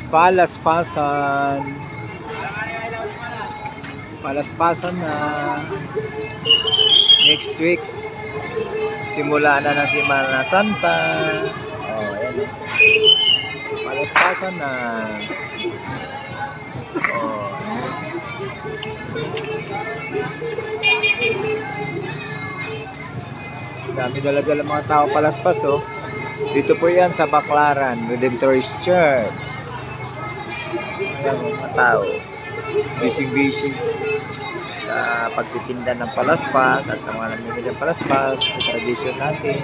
Palaspasan. Palaspasan na. Next week, simula na ng Semana Santa. Oh, ayan. Palaspasan na. Oh. Dami dala-dala mga tao palaspas, oh. Dito po yan sa Baclaran Redemptorist Church. Ayan mga tao. Busy sa pagtitinda ng palaspas at ang mga namimili ng palaspas, sa tradisyon natin.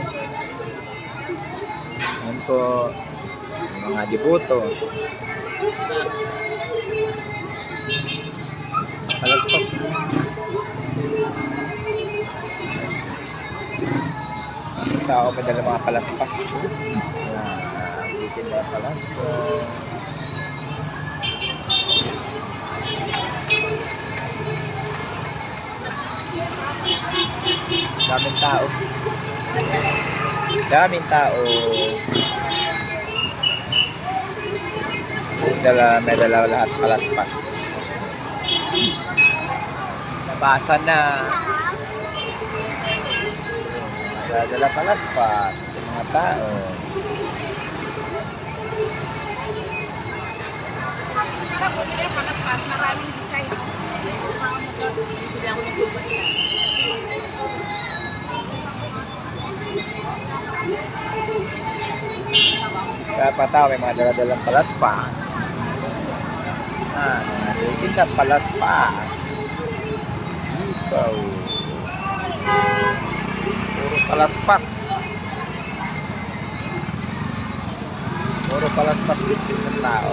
Ayan po, mga devoto. Palaspas. Ang tao pa dala mga palaspas. Titinda ng palaspas. Daming tao. Daming tao. May dala lahat palaspas. Nabasa na. May dala palaspas sa mga tao. Maraming design. Hindi ako nagpapalala. Kaya pa tao, may mga dala-dalang palaspas. Tinda palaspas. Ikaw. Puro palaspas. Puro palaspas din ng tao.